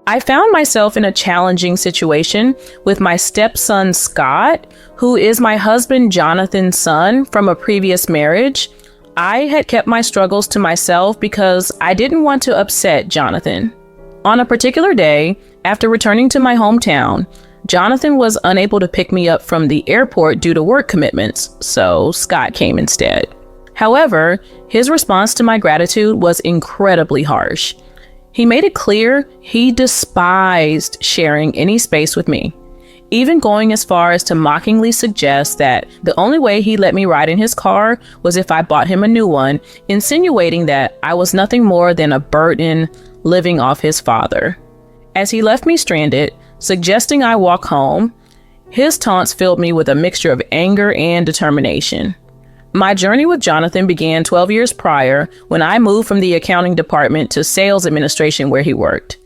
I found myself in a challenging situation with my stepson, Scott, who is my husband, Jonathan's son from a previous marriage. I had kept my struggles to myself because I didn't want to upset Jonathan. On a particular day, after returning to my hometown, Jonathan was unable to pick me up from the airport due to work commitments, so Scott came instead. However, his response to my gratitude was incredibly harsh. He made it clear he despised sharing any space with me, even going as far as to mockingly suggest that the only way he let me ride in his car was if I bought him a new one, insinuating that I was nothing more than a burden living off his father. As he left me stranded, suggesting I walk home, his taunts filled me with a mixture of anger and determination. My journey with Jonathan began 12 years prior when I moved from the accounting department to sales administration where he worked.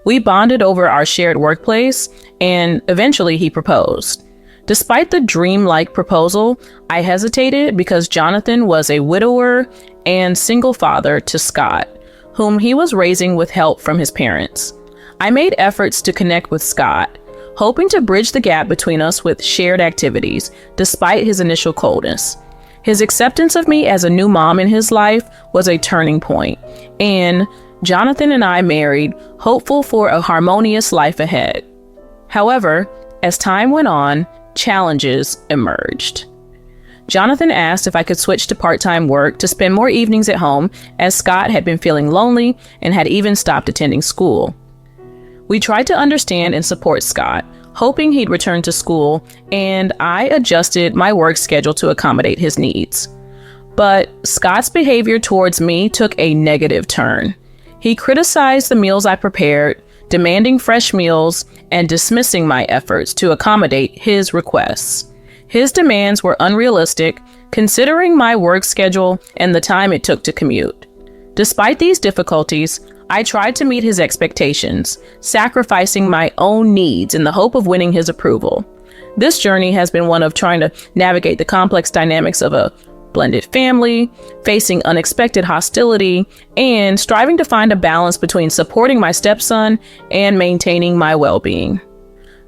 We bonded over our shared workplace, and eventually he proposed. Despite the dreamlike proposal, I hesitated because Jonathan was a widower and single father to Scott, whom he was raising with help from his parents. I made efforts to connect with Scott, hoping to bridge the gap between us with shared activities, despite his initial coldness. His acceptance of me as a new mom in his life was a turning point, and Jonathan and I married, hopeful for a harmonious life ahead. However, as time went on, challenges emerged. Jonathan asked if I could switch to part-time work to spend more evenings at home, as Scott had been feeling lonely and had even stopped attending school. We tried to understand and support Scott, hoping he'd return to school, and I adjusted my work schedule to accommodate his needs. But Scott's behavior towards me took a negative turn. He criticized the meals I prepared, demanding fresh meals, and dismissing my efforts to accommodate his requests. His demands were unrealistic, considering my work schedule and the time it took to commute. Despite these difficulties, I tried to meet his expectations, sacrificing my own needs in the hope of winning his approval. This journey has been one of trying to navigate the complex dynamics of a blended family, facing unexpected hostility, and striving to find a balance between supporting my stepson and maintaining my well-being.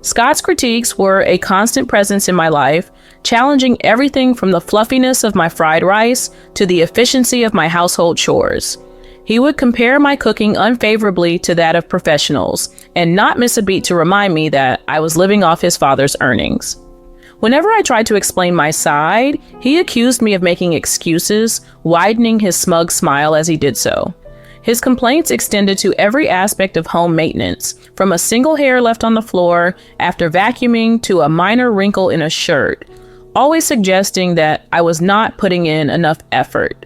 Scott's critiques were a constant presence in my life, challenging everything from the fluffiness of my fried rice to the efficiency of my household chores. He would compare my cooking unfavorably to that of professionals and not miss a beat to remind me that I was living off his father's earnings. Whenever I tried to explain my side, he accused me of making excuses, widening his smug smile as he did so. His complaints extended to every aspect of home maintenance, from a single hair left on the floor after vacuuming to a minor wrinkle in a shirt, always suggesting that I was not putting in enough effort.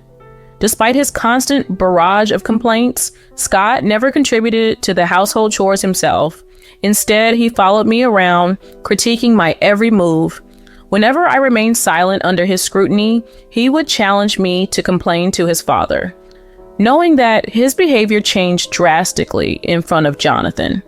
Despite his constant barrage of complaints, Scott never contributed to the household chores himself. Instead, he followed me around, critiquing my every move. Whenever I remained silent under his scrutiny, he would challenge me to complain to his father, knowing that his behavior changed drastically in front of Jonathan.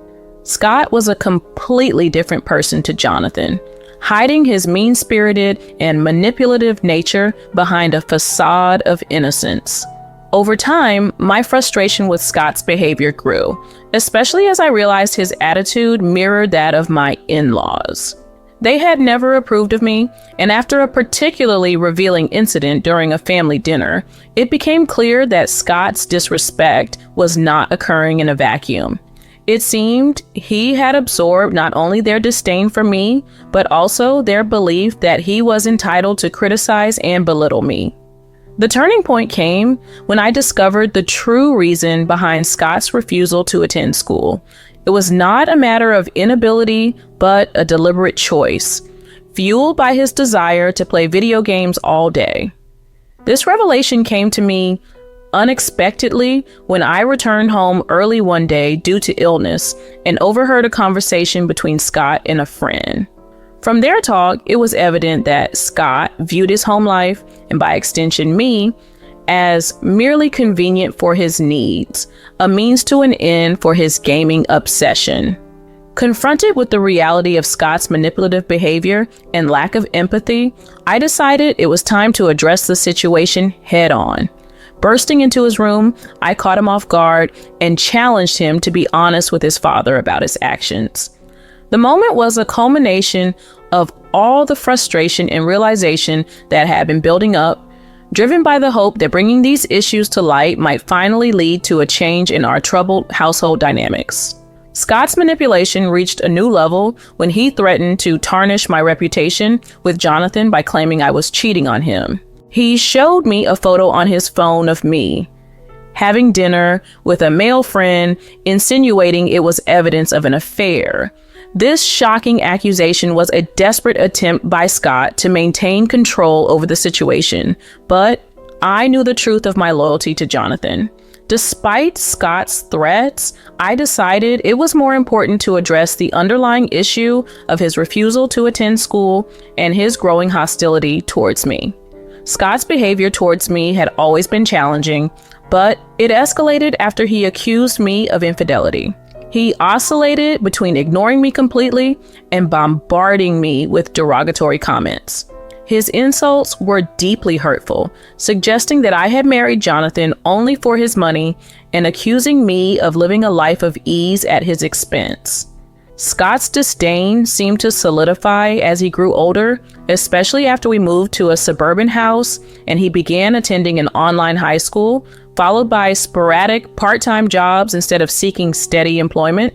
Scott was a completely different person to Jonathan, hiding his mean-spirited and manipulative nature behind a facade of innocence. Over time, my frustration with Scott's behavior grew, especially as I realized his attitude mirrored that of my in-laws. They had never approved of me, and after a particularly revealing incident during a family dinner, it became clear that Scott's disrespect was not occurring in a vacuum. It seemed he had absorbed not only their disdain for me, but also their belief that he was entitled to criticize and belittle me. The turning point came when I discovered the true reason behind Scott's refusal to attend school. It was not a matter of inability, but a deliberate choice, fueled by his desire to play video games all day. This revelation came to me unexpectedly when I returned home early one day due to illness and overheard a conversation between Scott and a friend. From their talk, it was evident that Scott viewed his home life, and by extension me, as merely convenient for his needs, a means to an end for his gaming obsession. Confronted with the reality of Scott's manipulative behavior and lack of empathy, I decided it was time to address the situation head on. Bursting into his room, I caught him off guard and challenged him to be honest with his father about his actions. The moment was a culmination of all the frustration and realization that had been building up, driven by the hope that bringing these issues to light might finally lead to a change in our troubled household dynamics. Scott's manipulation reached a new level when he threatened to tarnish my reputation with Jonathan by claiming I was cheating on him. He showed me a photo on his phone of me having dinner with a male friend, insinuating it was evidence of an affair. This shocking accusation was a desperate attempt by Scott to maintain control over the situation, but I knew the truth of my loyalty to Jonathan. Despite Scott's threats, I decided it was more important to address the underlying issue of his refusal to attend school and his growing hostility towards me. Scott's behavior towards me had always been challenging, but it escalated after he accused me of infidelity. He oscillated between ignoring me completely and bombarding me with derogatory comments. His insults were deeply hurtful, suggesting that I had married Jonathan only for his money and accusing me of living a life of ease at his expense. Scott's disdain seemed to solidify as he grew older, especially after we moved to a suburban house and he began attending an online high school, followed by sporadic part-time jobs instead of seeking steady employment.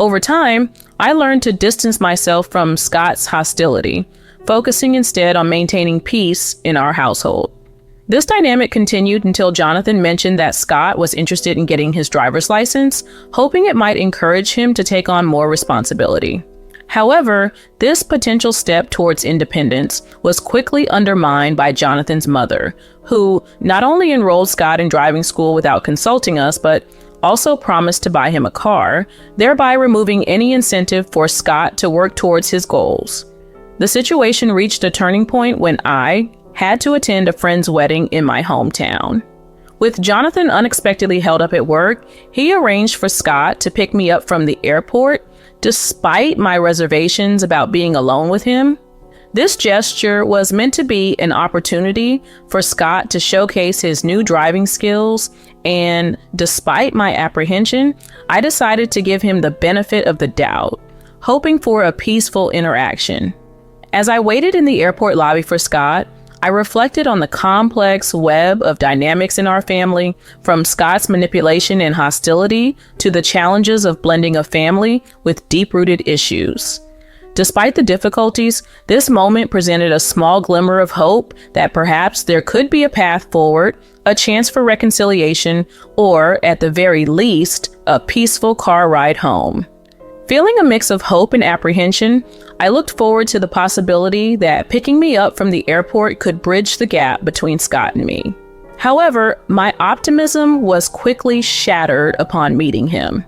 Over time, I learned to distance myself from Scott's hostility, focusing instead on maintaining peace in our household. This dynamic continued until Jonathan mentioned that Scott was interested in getting his driver's license, hoping it might encourage him to take on more responsibility. However, this potential step towards independence was quickly undermined by Jonathan's mother, who not only enrolled Scott in driving school without consulting us, but also promised to buy him a car, thereby removing any incentive for Scott to work towards his goals. The situation reached a turning point when I had to attend a friend's wedding in my hometown. With Jonathan unexpectedly held up at work, he arranged for Scott to pick me up from the airport, despite my reservations about being alone with him. This gesture was meant to be an opportunity for Scott to showcase his new driving skills, and despite my apprehension, I decided to give him the benefit of the doubt, hoping for a peaceful interaction. As I waited in the airport lobby for Scott, I reflected on the complex web of dynamics in our family, from Scott's manipulation and hostility to the challenges of blending a family with deep-rooted issues. Despite the difficulties, this moment presented a small glimmer of hope that perhaps there could be a path forward, a chance for reconciliation, or, at the very least, a peaceful car ride home. Feeling a mix of hope and apprehension, I looked forward to the possibility that picking me up from the airport could bridge the gap between Scott and me. However, my optimism was quickly shattered upon meeting him.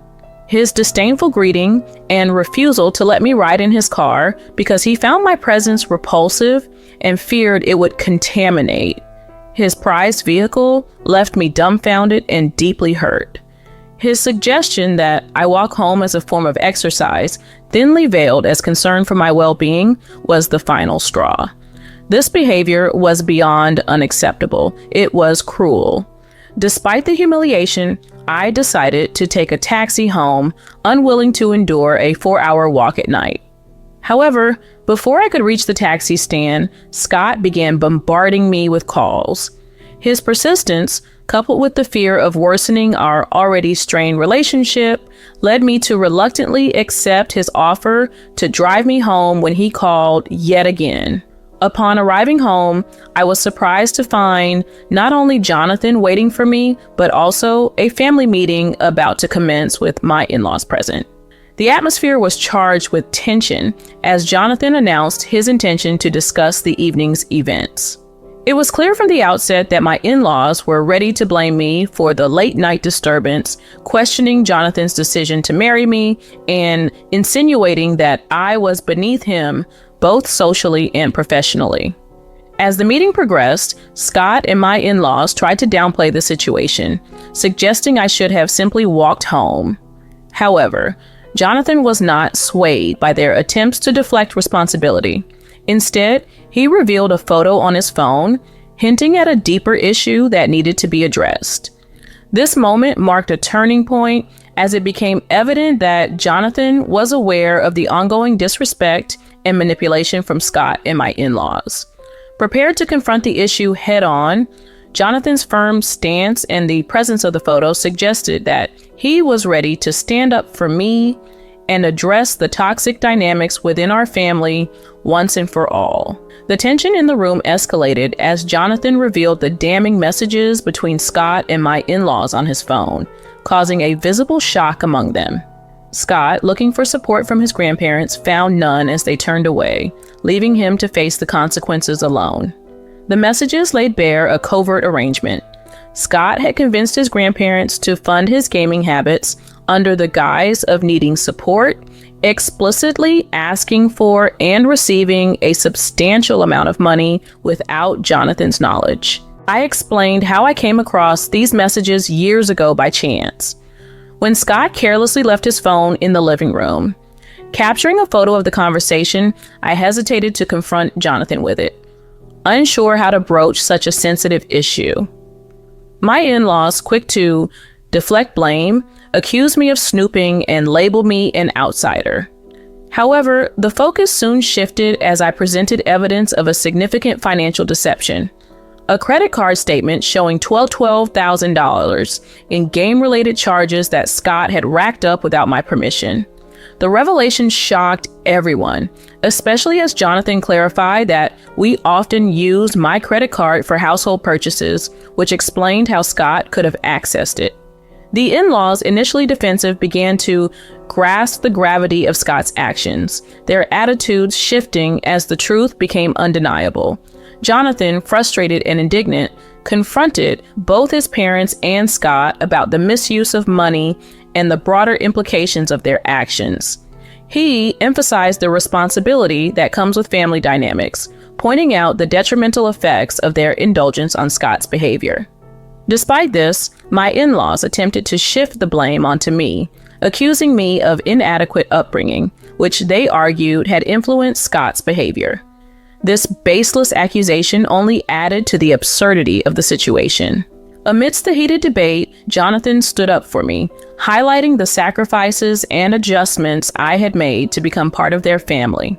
His disdainful greeting and refusal to let me ride in his car because he found my presence repulsive and feared it would contaminate his prized vehicle left me dumbfounded and deeply hurt. His suggestion that I walk home as a form of exercise, thinly veiled as concern for my well-being, was the final straw. This behavior was beyond unacceptable. It was cruel. Despite the humiliation, I decided to take a taxi home, unwilling to endure a 4-hour walk at night. However, before I could reach the taxi stand, Scott began bombarding me with calls. His persistence, coupled with the fear of worsening our already strained relationship, led me to reluctantly accept his offer to drive me home when he called yet again. Upon arriving home, I was surprised to find not only Jonathan waiting for me, but also a family meeting about to commence with my in-laws present. The atmosphere was charged with tension as Jonathan announced his intention to discuss the evening's events. It was clear from the outset that my in-laws were ready to blame me for the late-night disturbance, questioning Jonathan's decision to marry me and insinuating that I was beneath him both socially and professionally. As the meeting progressed, Scott and my in-laws tried to downplay the situation, suggesting I should have simply walked home. However, Jonathan was not swayed by their attempts to deflect responsibility. Instead, he revealed a photo on his phone, hinting at a deeper issue that needed to be addressed. This moment marked a turning point as it became evident that Jonathan was aware of the ongoing disrespect and manipulation from Scott and my in-laws. Prepared to confront the issue head-on, Jonathan's firm stance and the presence of the photo suggested that he was ready to stand up for me and address the toxic dynamics within our family once and for all. The tension in the room escalated as Jonathan revealed the damning messages between Scott and my in-laws on his phone, causing a visible shock among them. Scott, looking for support from his grandparents, found none as they turned away, leaving him to face the consequences alone. The messages laid bare a covert arrangement. Scott had convinced his grandparents to fund his gaming habits under the guise of needing support, explicitly asking for and receiving a substantial amount of money without Jonathan's knowledge. I explained how I came across these messages years ago by chance, when Scott carelessly left his phone in the living room. Capturing a photo of the conversation, I hesitated to confront Jonathan with it, unsure how to broach such a sensitive issue. My in-laws, quick to deflect blame, accused me of snooping and labeled me an outsider. However, the focus soon shifted as I presented evidence of a significant financial deception. A credit card statement showing $12,000 in game-related charges that Scott had racked up without my permission. The revelation shocked everyone, especially as Jonathan clarified that we often used my credit card for household purchases, which explained how Scott could have accessed it. The in-laws, initially defensive, began to grasp the gravity of Scott's actions, their attitudes shifting as the truth became undeniable. Jonathan, frustrated and indignant, confronted both his parents and Scott about the misuse of money and the broader implications of their actions. He emphasized the responsibility that comes with family dynamics, pointing out the detrimental effects of their indulgence on Scott's behavior. Despite this, my in-laws attempted to shift the blame onto me, accusing me of inadequate upbringing, which they argued had influenced Scott's behavior. This baseless accusation only added to the absurdity of the situation. Amidst the heated debate, Jonathan stood up for me, highlighting the sacrifices and adjustments I had made to become part of their family.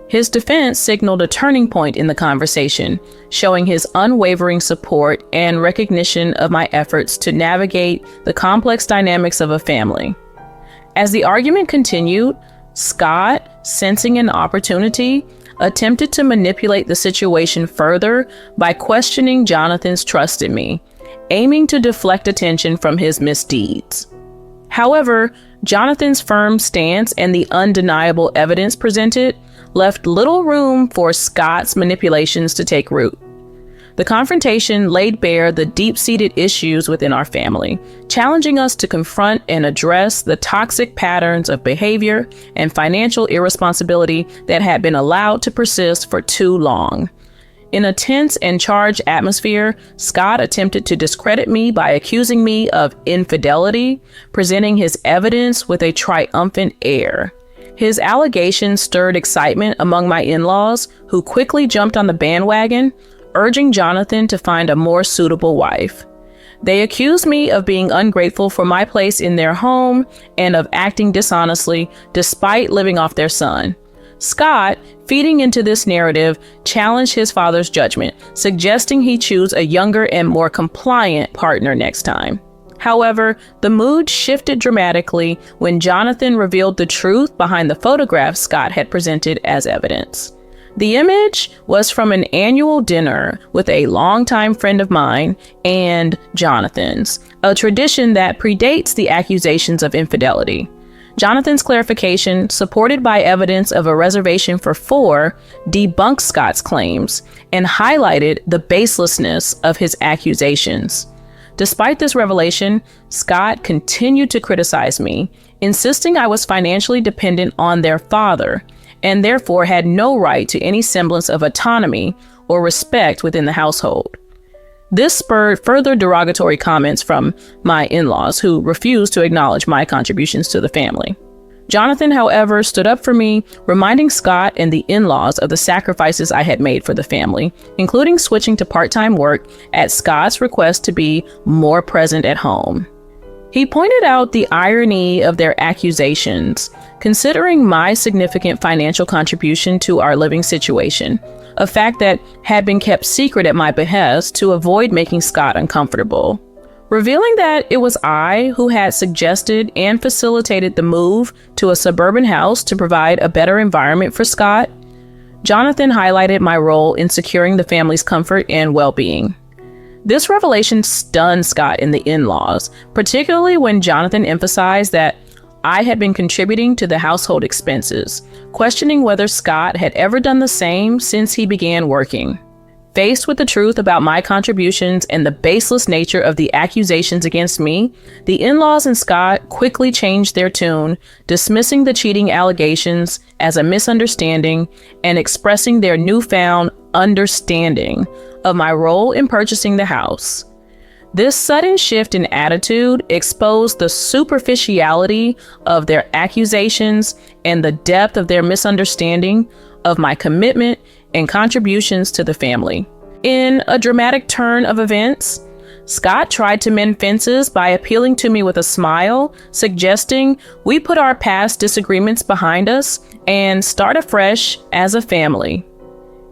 His defense signaled a turning point in the conversation, showing his unwavering support and recognition of my efforts to navigate the complex dynamics of a family. As the argument continued, Scott, sensing an opportunity, attempted to manipulate the situation further by questioning Jonathan's trust in me, aiming to deflect attention from his misdeeds. However, Jonathan's firm stance and the undeniable evidence presented left little room for Scott's manipulations to take root. The confrontation laid bare the deep-seated issues within our family, challenging us to confront and address the toxic patterns of behavior and financial irresponsibility that had been allowed to persist for too long. In a tense and charged atmosphere, Scott attempted to discredit me by accusing me of infidelity, presenting his evidence with a triumphant air. His allegations stirred excitement among my in-laws, who quickly jumped on the bandwagon, urging Jonathan to find a more suitable wife. They accused me of being ungrateful for my place in their home and of acting dishonestly despite living off their son. Scott, feeding into this narrative, challenged his father's judgment, suggesting he choose a younger and more compliant partner next time. However, the mood shifted dramatically when Jonathan revealed the truth behind the photograph Scott had presented as evidence. The image was from an annual dinner with a longtime friend of mine and Jonathan's, a tradition that predates the accusations of infidelity. Jonathan's clarification, supported by evidence of a reservation for four, debunked Scott's claims and highlighted the baselessness of his accusations. Despite this revelation, Scott continued to criticize me, insisting I was financially dependent on their father and therefore had no right to any semblance of autonomy or respect within the household. This spurred further derogatory comments from my in-laws, who refused to acknowledge my contributions to the family. Jonathan, however, stood up for me, reminding Scott and the in-laws of the sacrifices I had made for the family, including switching to part-time work at Scott's request to be more present at home. He pointed out the irony of their accusations, considering my significant financial contribution to our living situation, a fact that had been kept secret at my behest to avoid making Scott uncomfortable. Revealing that it was I who had suggested and facilitated the move to a suburban house to provide a better environment for Scott, Jonathan highlighted my role in securing the family's comfort and well-being. This revelation stunned Scott and the in-laws, particularly when Jonathan emphasized that I had been contributing to the household expenses, questioning whether Scott had ever done the same since he began working. Faced with the truth about my contributions and the baseless nature of the accusations against me, the in-laws and Scott quickly changed their tune, dismissing the cheating allegations as a misunderstanding and expressing their newfound understanding of my role in purchasing the house. This sudden shift in attitude exposed the superficiality of their accusations and the depth of their misunderstanding of my commitment and contributions to the family. In a dramatic turn of events, Scott tried to mend fences by appealing to me with a smile, suggesting we put our past disagreements behind us and start afresh as a family.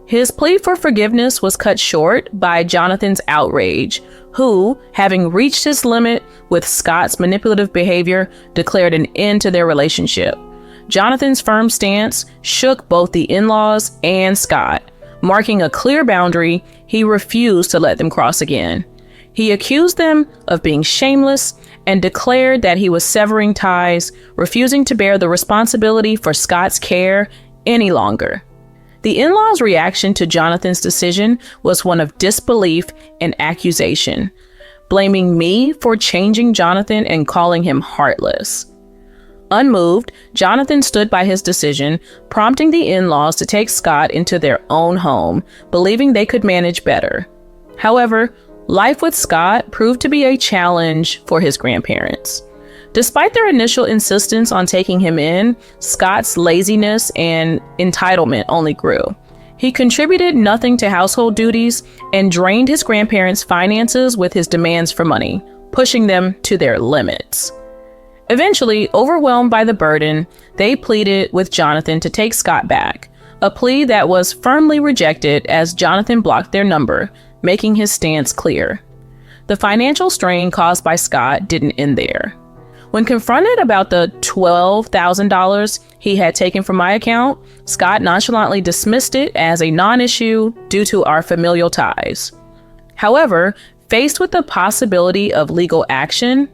His plea for forgiveness was cut short by Jonathan's outrage, who, having reached his limit with Scott's manipulative behavior, declared an end to their relationship. Jonathan's firm stance shook both the in-laws and Scott. Marking a clear boundary, he refused to let them cross again. He accused them of being shameless and declared that he was severing ties, refusing to bear the responsibility for Scott's care any longer. The in-laws' reaction to Jonathan's decision was one of disbelief and accusation, blaming me for changing Jonathan and calling him heartless. Unmoved, Jonathan stood by his decision, prompting the in-laws to take Scott into their own home, believing they could manage better. However, life with Scott proved to be a challenge for his grandparents. Despite their initial insistence on taking him in, Scott's laziness and entitlement only grew. He contributed nothing to household duties and drained his grandparents' finances with his demands for money, pushing them to their limits. Eventually, overwhelmed by the burden, they pleaded with Jonathan to take Scott back, a plea that was firmly rejected as Jonathan blocked their number, making his stance clear. The financial strain caused by Scott didn't end there. When confronted about the $12,000 he had taken from my account, Scott nonchalantly dismissed it as a non-issue due to our familial ties. However, faced with the possibility of legal action,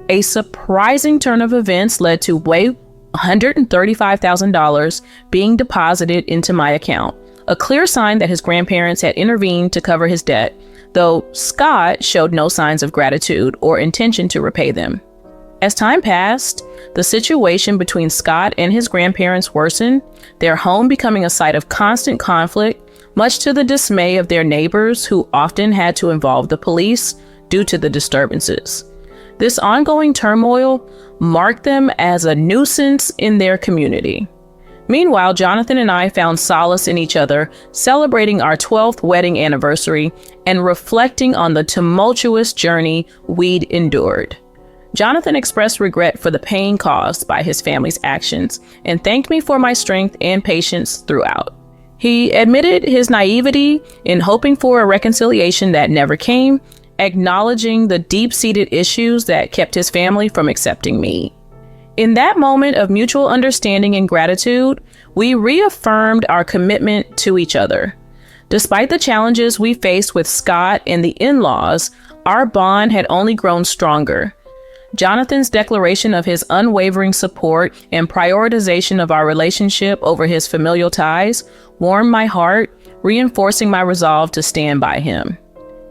a surprising turn of events led to $135,000 being deposited into my account, a clear sign that his grandparents had intervened to cover his debt, though Scott showed no signs of gratitude or intention to repay them. As time passed, the situation between Scott and his grandparents worsened, their home becoming a site of constant conflict, much to the dismay of their neighbors who often had to involve the police due to the disturbances. This ongoing turmoil marked them as a nuisance in their community. Meanwhile, Jonathan and I found solace in each other, celebrating our 12th wedding anniversary and reflecting on the tumultuous journey we'd endured. Jonathan expressed regret for the pain caused by his family's actions and thanked me for my strength and patience throughout. He admitted his naivety in hoping for a reconciliation that never came, acknowledging the deep-seated issues that kept his family from accepting me. In that moment of mutual understanding and gratitude, we reaffirmed our commitment to each other. Despite the challenges we faced with Scott and the in-laws, our bond had only grown stronger. Jonathan's declaration of his unwavering support and prioritization of our relationship over his familial ties warmed my heart, reinforcing my resolve to stand by him.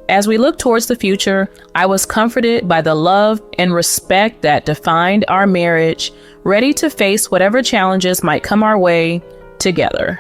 As we look towards the future, I was comforted by the love and respect that defined our marriage, ready to face whatever challenges might come our way together.